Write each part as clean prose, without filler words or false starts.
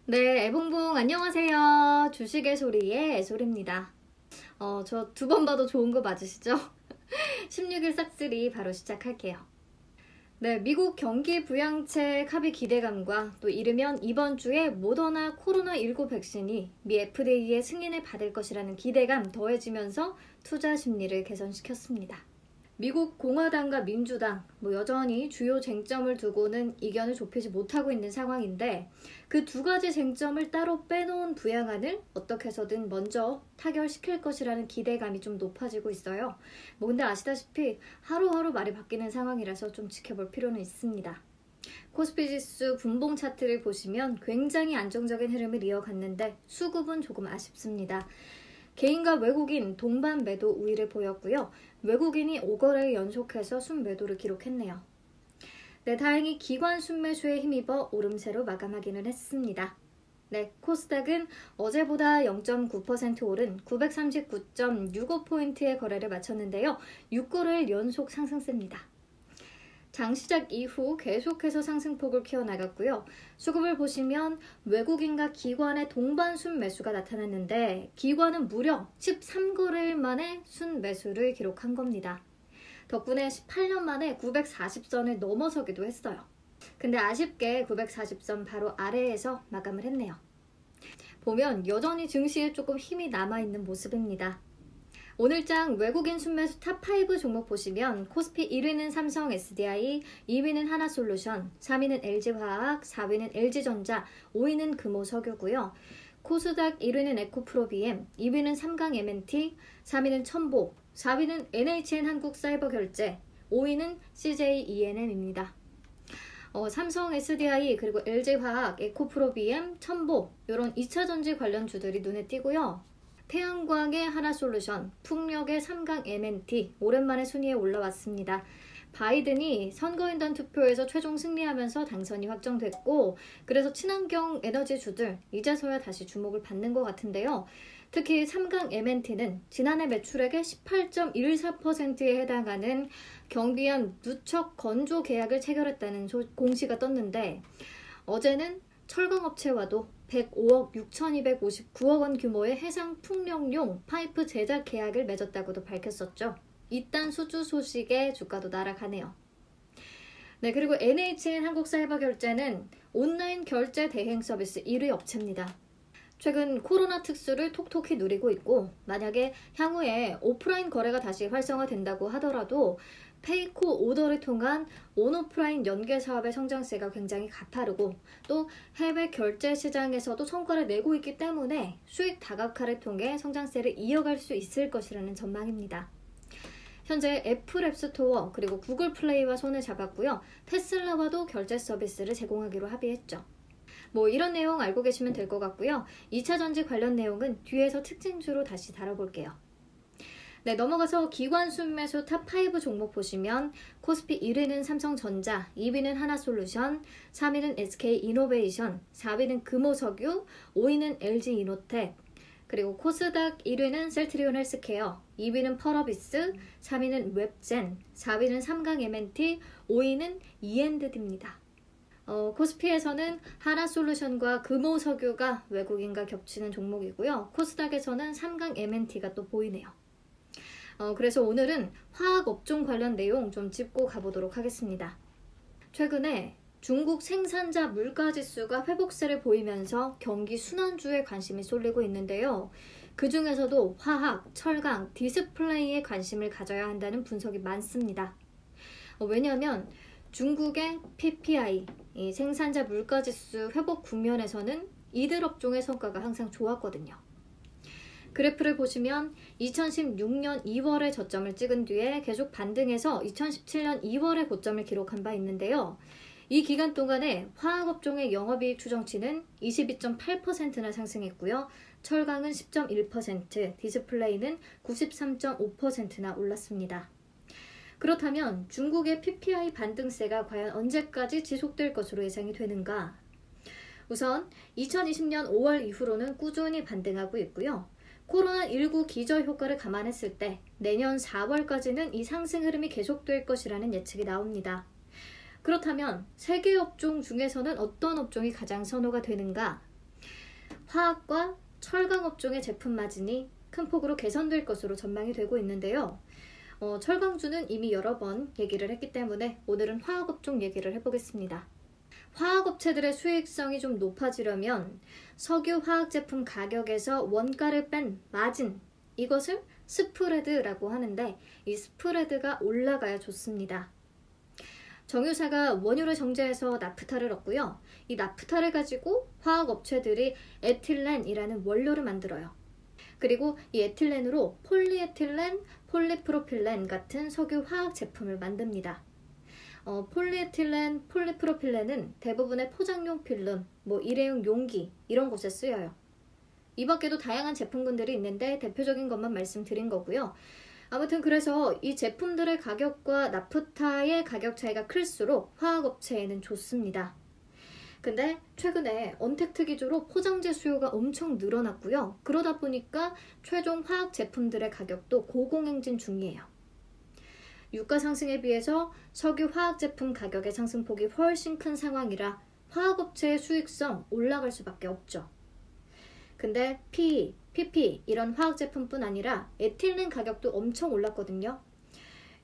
네, 애봉봉 안녕하세요. 주식의 소리의 애솔입니다. 저 두 번 봐도 좋은 거 맞으시죠? 16일 싹쓸이 바로 시작할게요. 네, 미국 경기 부양책 합의 기대감과 또 이르면 이번 주에 모더나 코로나19 백신이 미 FDA의 승인을 받을 것이라는 기대감 더해지면서 투자 심리를 개선시켰습니다. 미국 공화당과 민주당 여전히 주요 쟁점을 두고는 이견을 좁히지 못하고 있는 상황인데 그 두 가지 쟁점을 따로 빼놓은 부양안을 어떻게 해서든 먼저 타결시킬 것이라는 기대감이 좀 높아지고 있어요. 근데 아시다시피 하루하루 말이 바뀌는 상황이라서 좀 지켜볼 필요는 있습니다. 코스피 지수 분봉 차트를 보시면 굉장히 안정적인 흐름을 이어갔는데 수급은 조금 아쉽습니다. 개인과 외국인 동반 매도 우위를 보였고요. 외국인이 5거래일 연속해서 순매도를 기록했네요. 네, 다행히 기관 순매수에 힘입어 오름세로 마감하기는 했습니다. 네, 코스닥은 어제보다 0.9% 오른 939.65포인트의 거래를 마쳤는데요. 6거래일 연속 상승세입니다. 장시작 이후 계속해서 상승폭을 키워나갔고요. 수급을 보시면 외국인과 기관의 동반 순매수가 나타났는데 기관은 무려 13거래일 만에 순매수를 기록한 겁니다. 덕분에 18년 만에 940선을 넘어서기도 했어요. 근데 아쉽게 940선 바로 아래에서 마감을 했네요. 보면 여전히 증시에 조금 힘이 남아있는 모습입니다. 오늘장 외국인 순매수 탑5 종목 보시면 코스피 1위는 삼성 SDI, 2위는 하나솔루션, 3위는 LG화학, 4위는 LG전자, 5위는 금호석유고요. 코스닥 1위는 에코프로비엠, 2위는 삼강 M&T, 3위는 첨보, 4위는 NHN 한국사이버결제, 5위는 CJENM입니다. 삼성 SDI 그리고 LG화학, 에코프로비엠, 첨보 이런 2차전지 관련 주들이 눈에 띄고요. 태양광의 하나솔루션, 풍력의 삼강 M&T 오랜만에 순위에 올라왔습니다. 바이든이 선거인단 투표에서 최종 승리하면서 당선이 확정됐고 그래서 친환경 에너지 주들 이제서야 다시 주목을 받는 것 같은데요. 특히 삼강 M&T는 지난해 매출액의 18.14%에 해당하는 경비원 누적 건조 계약을 체결했다는 공시가 떴는데 어제는 철강업체와도 105억 6,259억 원 규모의 해상 풍력용 파이프 제작 계약을 맺었다고도 밝혔었죠. 이딴 수주 소식에 주가도 날아가네요. 네, 그리고 NHN 한국사이버결제는 온라인 결제 대행 서비스 1위 업체입니다. 최근 코로나 특수를 톡톡히 누리고 있고 만약에 향후에 오프라인 거래가 다시 활성화된다고 하더라도 페이코 오더를 통한 온오프라인 연계 사업의 성장세가 굉장히 가파르고 또 해외 결제 시장에서도 성과를 내고 있기 때문에 수익 다각화를 통해 성장세를 이어갈 수 있을 것이라는 전망입니다. 현재 애플 앱스토어 그리고 구글 플레이와 손을 잡았고요. 테슬라와도 결제 서비스를 제공하기로 합의했죠. 이런 내용 알고 계시면 될 것 같고요. 2차전지 관련 내용은 뒤에서 특징주로 다시 다뤄볼게요. 네, 넘어가서 기관 순매수 탑5 종목 보시면 코스피 1위는 삼성전자, 2위는 하나솔루션, 3위는 SK이노베이션, 4위는 금호석유, 5위는 LG이노텍, 그리고 코스닥 1위는 셀트리온 헬스케어, 2위는 펄어비스, 3위는 웹젠, 4위는 삼강 M&T, 5위는 E&D입니다. 코스피에서는 하나솔루션과 금호석유가 외국인과 겹치는 종목이고요. 코스닥에서는 삼강 M&T가 또 보이네요. 그래서 오늘은 화학업종 관련 내용 좀 짚고 가보도록 하겠습니다. 최근에 중국 생산자 물가지수가 회복세를 보이면서 경기 순환주에 관심이 쏠리고 있는데요. 그 중에서도 화학, 철강, 디스플레이에 관심을 가져야 한다는 분석이 많습니다. 왜냐하면 중국의 PPI, 이 생산자 물가지수 회복 국면에서는 이들 업종의 성과가 항상 좋았거든요. 그래프를 보시면 2016년 2월에 저점을 찍은 뒤에 계속 반등해서 2017년 2월에 고점을 기록한 바 있는데요. 이 기간 동안에 화학업종의 영업이익 추정치는 22.8%나 상승했고요. 철강은 10.1%, 디스플레이는 93.5%나 올랐습니다. 그렇다면 중국의 PPI 반등세가 과연 언제까지 지속될 것으로 예상이 되는가? 우선 2020년 5월 이후로는 꾸준히 반등하고 있고요. 코로나19 기저효과를 감안했을 때 내년 4월까지는 이 상승 흐름이 계속될 것이라는 예측이 나옵니다. 그렇다면 3개 업종 중에서는 어떤 업종이 가장 선호가 되는가? 화학과 철강 업종의 제품 마진이 큰 폭으로 개선될 것으로 전망이 되고 있는데요. 철강주는 이미 여러 번 얘기를 했기 때문에 오늘은 화학업종 얘기를 해보겠습니다. 화학업체들의 수익성이 좀 높아지려면 석유 화학 제품 가격에서 원가를 뺀 마진, 이것을 스프레드라고 하는데 이 스프레드가 올라가야 좋습니다. 정유사가 원유를 정제해서 나프타를 얻고요. 이 나프타를 가지고 화학업체들이 에틸렌이라는 원료를 만들어요. 그리고 이 에틸렌으로 폴리에틸렌, 폴리프로필렌 같은 석유 화학 제품을 만듭니다. 폴리에틸렌, 폴리프로필렌은 대부분의 포장용 필름, 일회용 용기 이런 곳에 쓰여요. 이 밖에도 다양한 제품군들이 있는데 대표적인 것만 말씀드린 거고요. 아무튼 그래서 이 제품들의 가격과 나프타의 가격 차이가 클수록 화학업체에는 좋습니다. 근데 최근에 언택트 기조로 포장재 수요가 엄청 늘어났고요. 그러다 보니까 최종 화학 제품들의 가격도 고공행진 중이에요. 유가 상승에 비해서 석유 화학 제품 가격의 상승폭이 훨씬 큰 상황이라 화학업체의 수익성 올라갈 수밖에 없죠. 근데 PE, PP 이런 화학 제품뿐 아니라 에틸렌 가격도 엄청 올랐거든요.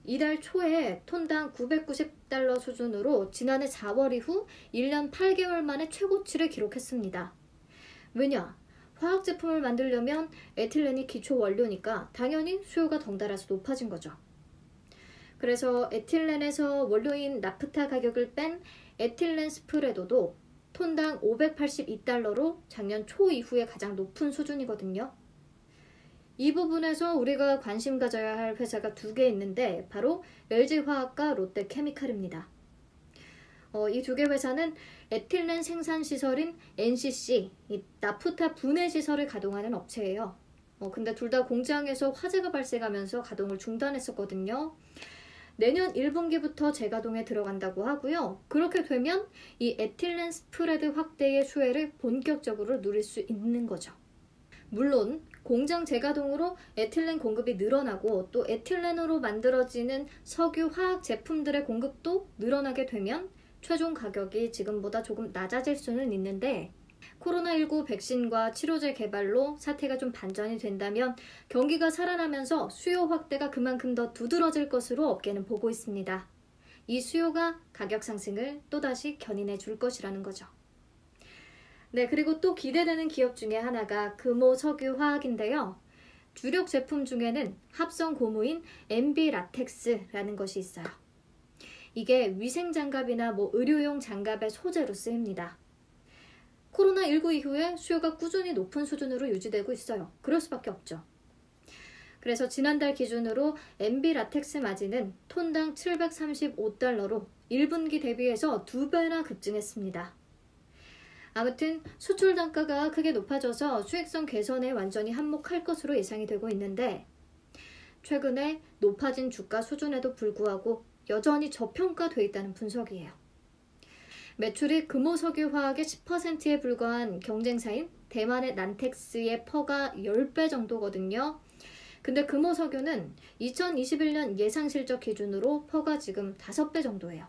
이달 초에 톤당 $990 수준으로 지난해 4월 이후 1년 8개월 만에 최고치를 기록했습니다. 왜냐? 화학 제품을 만들려면 에틸렌이 기초 원료니까 당연히 수요가 덩달아서 높아진 거죠. 그래서 에틸렌에서 원료인 나프타 가격을 뺀 에틸렌 스프레도도 톤당 $582로 작년 초 이후에 가장 높은 수준이거든요. 이 부분에서 우리가 관심 가져야 할 회사가 두 개 있는데 바로 LG화학과 롯데케미칼입니다. 이 두 개 회사는 에틸렌 생산 시설인 NCC, 이 나프타 분해 시설을 가동하는 업체예요. 근데 둘 다 공장에서 화재가 발생하면서 가동을 중단했었거든요. 내년 1분기부터 재가동에 들어간다고 하고요. 그렇게 되면 이 에틸렌 스프레드 확대의 수혜를 본격적으로 누릴 수 있는 거죠. 물론 공장 재가동으로 에틸렌 공급이 늘어나고 또 에틸렌으로 만들어지는 석유 화학 제품들의 공급도 늘어나게 되면 최종 가격이 지금보다 조금 낮아질 수는 있는데 코로나19 백신과 치료제 개발로 사태가 좀 반전이 된다면 경기가 살아나면서 수요 확대가 그만큼 더 두드러질 것으로 업계는 보고 있습니다. 이 수요가 가격 상승을 또다시 견인해 줄 것이라는 거죠. 네, 그리고 또 기대되는 기업 중에 하나가 금호석유화학인데요. 주력 제품 중에는 합성 고무인 MB 라텍스라는 것이 있어요. 이게 위생장갑이나 의료용 장갑의 소재로 쓰입니다. 코로나19 이후에 수요가 꾸준히 높은 수준으로 유지되고 있어요. 그럴 수밖에 없죠. 그래서 지난달 기준으로 MB 라텍스 마진은 톤당 $735로 1분기 대비해서 2배나 급증했습니다. 아무튼 수출 단가가 크게 높아져서 수익성 개선에 완전히 한몫할 것으로 예상이 되고 있는데 최근에 높아진 주가 수준에도 불구하고 여전히 저평가돼 있다는 분석이에요. 매출이 금호석유화학의 10%에 불과한 경쟁사인 대만의 난텍스의 퍼가 10배 정도거든요. 근데 금호석유는 2021년 예상실적 기준으로 퍼가 지금 5배 정도예요.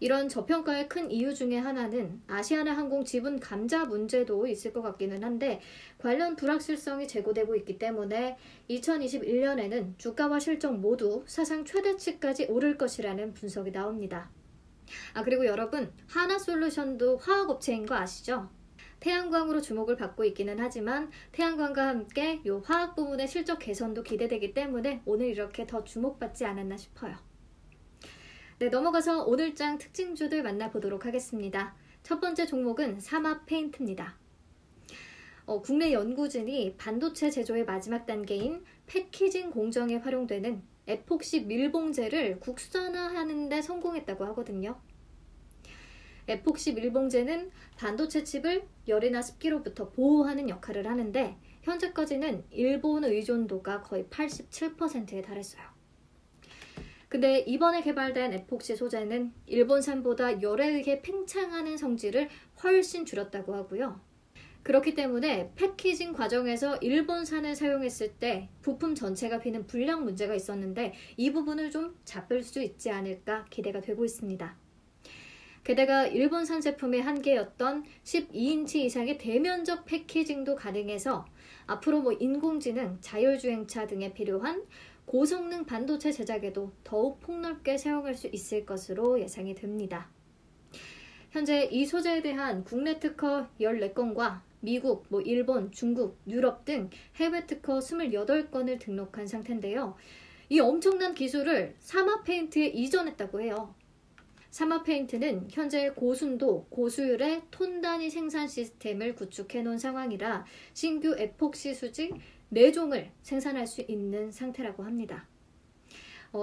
이런 저평가의 큰 이유 중에 하나는 아시아나항공 지분 감자 문제도 있을 것 같기는 한데 관련 불확실성이 제고되고 있기 때문에 2021년에는 주가와 실적 모두 사상 최대치까지 오를 것이라는 분석이 나옵니다. 그리고 여러분, 하나솔루션도 화학업체인 거 아시죠? 태양광으로 주목을 받고 있기는 하지만 태양광과 함께 이 화학 부문의 실적 개선도 기대되기 때문에 오늘 이렇게 더 주목받지 않았나 싶어요. 네, 넘어가서 오늘 장 특징주들 만나보도록 하겠습니다. 첫 번째 종목은 삼합 페인트입니다. 국내 연구진이 반도체 제조의 마지막 단계인 패키징 공정에 활용되는 에폭시 밀봉제를 국산화하는 데 성공했다고 하거든요. 에폭시 밀봉제는 반도체 칩을 열이나 습기로부터 보호하는 역할을 하는데 현재까지는 일본 의존도가 거의 87%에 달했어요. 근데 이번에 개발된 에폭시 소재는 일본산보다 열에 의해 팽창하는 성질을 훨씬 줄였다고 하고요. 그렇기 때문에 패키징 과정에서 일본산을 사용했을 때 부품 전체가 비는 불량 문제가 있었는데 이 부분을 좀 잡을 수 있지 않을까 기대가 되고 있습니다. 게다가 일본산 제품의 한계였던 12인치 이상의 대면적 패키징도 가능해서 앞으로 인공지능, 자율주행차 등에 필요한 고성능 반도체 제작에도 더욱 폭넓게 사용할 수 있을 것으로 예상이 됩니다. 현재 이 소재에 대한 국내 특허 14건과 미국, 일본, 중국, 유럽 등 해외 특허 28건을 등록한 상태인데요. 이 엄청난 기술을 사마페인트에 이전했다고 해요. 사마페인트는 현재 고순도, 고수율의 톤 단위 생산 시스템을 구축해 놓은 상황이라 신규 에폭시 수지 4종을 생산할 수 있는 상태라고 합니다.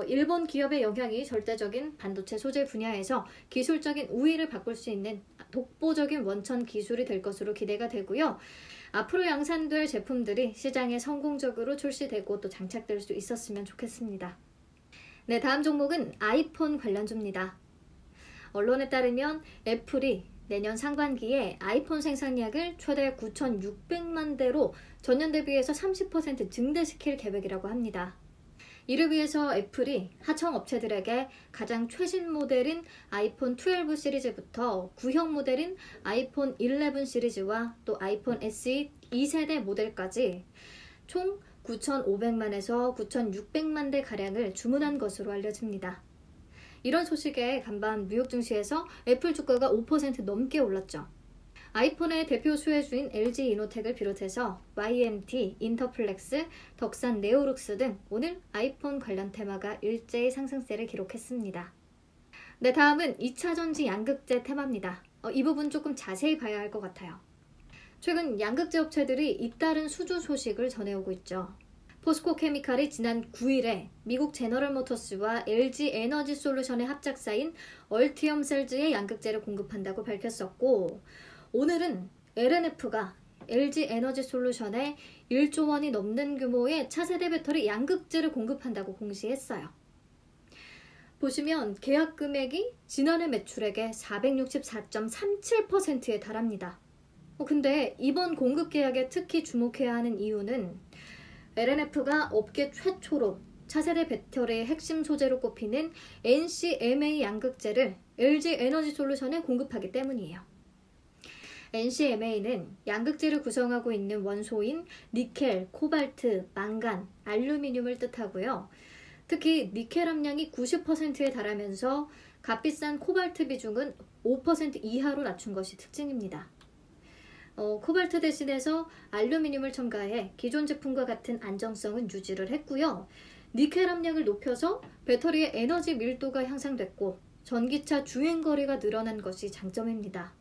일본 기업의 영향이 절대적인 반도체 소재 분야에서 기술적인 우위를 바꿀 수 있는 독보적인 원천 기술이 될 것으로 기대가 되고요. 앞으로 양산될 제품들이 시장에 성공적으로 출시되고 또 장착될 수 있었으면 좋겠습니다. 네, 다음 종목은 아이폰 관련주입니다. 언론에 따르면 애플이 내년 상반기에 아이폰 생산량을 최대 9,600만 대로 전년 대비해서 30% 증대시킬 계획이라고 합니다. 이를 위해서 애플이 하청 업체들에게 가장 최신 모델인 아이폰 12 시리즈부터 구형 모델인 아이폰 11 시리즈와 또 아이폰 SE 2세대 모델까지 총 9,500만에서 9,600만 대 가량을 주문한 것으로 알려집니다. 이런 소식에 간밤 뉴욕 증시에서 애플 주가가 5% 넘게 올랐죠. 아이폰의 대표 수혜주인 LG 이노텍을 비롯해서 YMT, 인터플렉스, 덕산 네오룩스 등 오늘 아이폰 관련 테마가 일제히 상승세를 기록했습니다. 네, 다음은 2차전지 양극재 테마입니다. 이 부분 조금 자세히 봐야 할 것 같아요. 최근 양극재 업체들이 잇따른 수주 소식을 전해오고 있죠. 포스코 케미칼이 지난 9일에 미국 제너럴 모터스와 LG 에너지 솔루션의 합작사인 얼티엄 셀즈의 양극재를 공급한다고 밝혔었고, 오늘은 LNF가 LG 에너지 솔루션에 1조 원이 넘는 규모의 차세대 배터리 양극재를 공급한다고 공시했어요. 보시면 계약 금액이 지난해 매출액의 464.37%에 달합니다. 근데 이번 공급 계약에 특히 주목해야 하는 이유는 LNF가 업계 최초로 차세대 배터리의 핵심 소재로 꼽히는 NCMA 양극재를 LG 에너지 솔루션에 공급하기 때문이에요. NCMA는 양극재를 구성하고 있는 원소인 니켈, 코발트, 망간, 알루미늄을 뜻하고요. 특히 니켈 함량이 90%에 달하면서 값비싼 코발트 비중은 5% 이하로 낮춘 것이 특징입니다. 코발트 대신해서 알루미늄을 첨가해 기존 제품과 같은 안정성은 유지를 했고요. 니켈 함량을 높여서 배터리의 에너지 밀도가 향상됐고 전기차 주행거리가 늘어난 것이 장점입니다.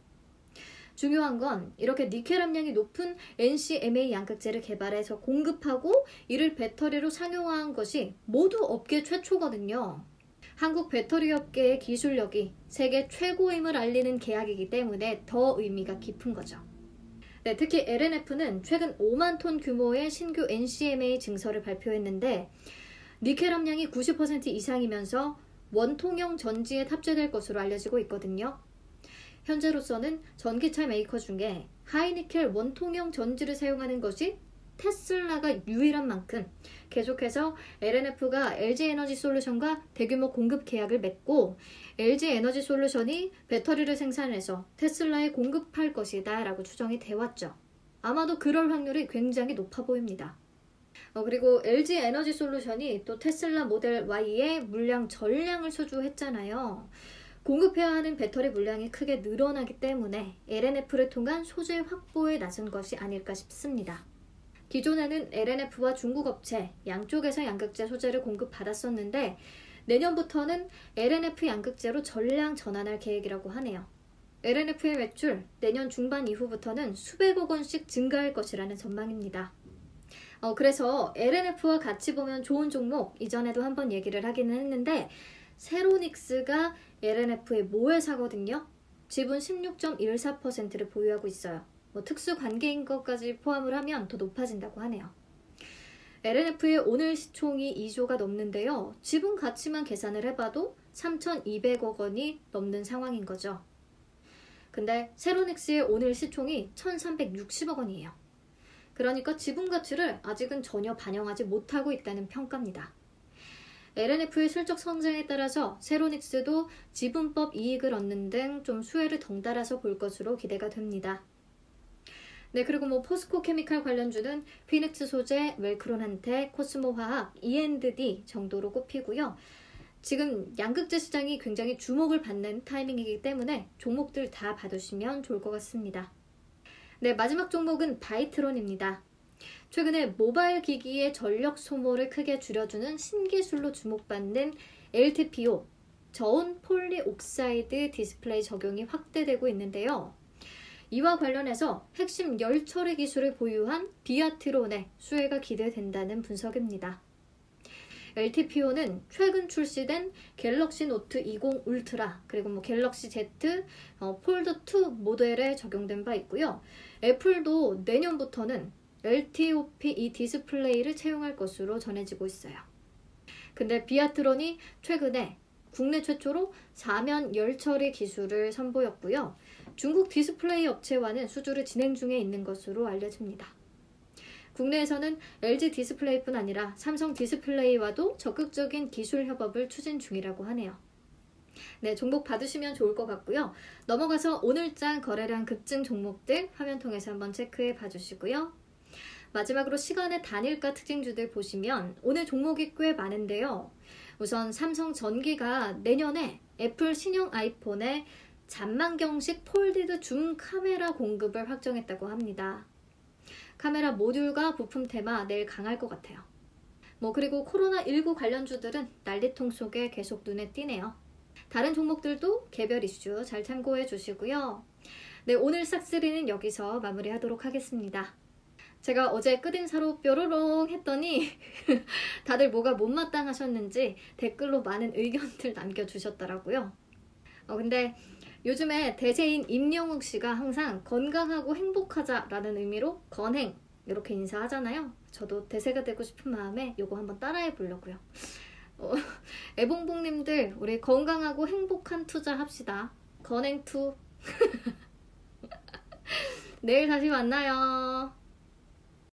중요한 건 이렇게 니켈 함량이 높은 NCMA 양극재를 개발해서 공급하고 이를 배터리로 상용화한 것이 모두 업계 최초거든요. 한국 배터리 업계의 기술력이 세계 최고임을 알리는 계약이기 때문에 더 의미가 깊은 거죠. 네, 특히 LNF는 최근 5만 톤 규모의 신규 NCMA 증서를 발표했는데 니켈 함량이 90% 이상이면서 원통형 전지에 탑재될 것으로 알려지고 있거든요. 현재로서는 전기차 메이커 중에 하이니켈 원통형 전지를 사용하는 것이 테슬라가 유일한 만큼 계속해서 LNF가 LG 에너지 솔루션과 대규모 공급 계약을 맺고 LG 에너지 솔루션이 배터리를 생산해서 테슬라에 공급할 것이다 라고 추정이 되었죠. 아마도 그럴 확률이 굉장히 높아 보입니다. 그리고 LG 에너지 솔루션이 또 테슬라 모델 Y의 물량 전량을 소주했잖아요. 공급해야 하는 배터리 물량이 크게 늘어나기 때문에 LNF를 통한 소재 확보에 나선 것이 아닐까 싶습니다. 기존에는 LNF와 중국 업체 양쪽에서 양극재 소재를 공급받았었는데 내년부터는 LNF 양극재로 전량 전환할 계획이라고 하네요. LNF의 매출 내년 중반 이후부터는 수백억 원씩 증가할 것이라는 전망입니다. 그래서 LNF와 같이 보면 좋은 종목 이전에도 한번 얘기를 하기는 했는데 세로닉스가 LNF의 모회사거든요. 지분 16.14%를 보유하고 있어요. 특수 관계인 것까지 포함을 하면 더 높아진다고 하네요. LNF의 오늘 시총이 2조가 넘는데요. 지분 가치만 계산을 해봐도 3,200억 원이 넘는 상황인 거죠. 근데 세로닉스의 오늘 시총이 1,360억 원이에요. 그러니까 지분 가치를 아직은 전혀 반영하지 못하고 있다는 평가입니다. LNF의 실적 성장에 따라서 세로닉스도 지분법 이익을 얻는 등 좀 수혜를 덩달아서 볼 것으로 기대가 됩니다. 네, 그리고 포스코 케미칼 관련주는 피닉스 소재, 웰크론한테, 코스모화학, E&D 정도로 꼽히고요. 지금 양극재 시장이 굉장히 주목을 받는 타이밍이기 때문에 종목들 다 봐두시면 좋을 것 같습니다. 네, 마지막 종목은 바이트론입니다. 최근에 모바일 기기의 전력 소모를 크게 줄여주는 신기술로 주목받는 LTPO, 저온 폴리옥사이드 디스플레이 적용이 확대되고 있는데요. 이와 관련해서 핵심 열 처리 기술을 보유한 비아트론의 수혜가 기대된다는 분석입니다. LTPO는 최근 출시된 갤럭시 노트 20 울트라 그리고 갤럭시 Z 폴드 2 모델에 적용된 바 있고요. 애플도 내년부터는 LTOP 이 디스플레이를 채용할 것으로 전해지고 있어요. 근데 비아트론이 최근에 국내 최초로 사면 열 처리 기술을 선보였고요. 중국 디스플레이 업체와는 수주를 진행 중에 있는 것으로 알려집니다. 국내에서는 LG 디스플레이뿐 아니라 삼성 디스플레이와도 적극적인 기술 협업을 추진 중이라고 하네요. 네, 종목 받으시면 좋을 것 같고요. 넘어가서 오늘장 거래량 급증 종목들 화면 통해서 한번 체크해 봐주시고요. 마지막으로 시간의 단일가 특징주들 보시면 오늘 종목이 꽤 많은데요. 우선 삼성전기가 내년에 애플 신형 아이폰에 잔망경식 폴디드 줌 카메라 공급을 확정했다고 합니다. 카메라 모듈과 부품 테마 내일 강할 것 같아요. 그리고 코로나19 관련주들은 난리통 속에 계속 눈에 띄네요. 다른 종목들도 개별 이슈 잘 참고해 주시고요. 네, 오늘 싹쓸이는 여기서 마무리하도록 하겠습니다. 제가 어제 끝인사로 뾰로롱 했더니 다들 뭐가 못마땅하셨는지 댓글로 많은 의견들 남겨주셨더라고요. 근데 요즘에 대세인 임영웅 씨가 항상 건강하고 행복하자라는 의미로 건행 이렇게 인사하잖아요. 저도 대세가 되고 싶은 마음에 요거 한번 따라해 보려고요. 애봉봉님들 우리 건강하고 행복한 투자 합시다. 건행투. 내일 다시 만나요.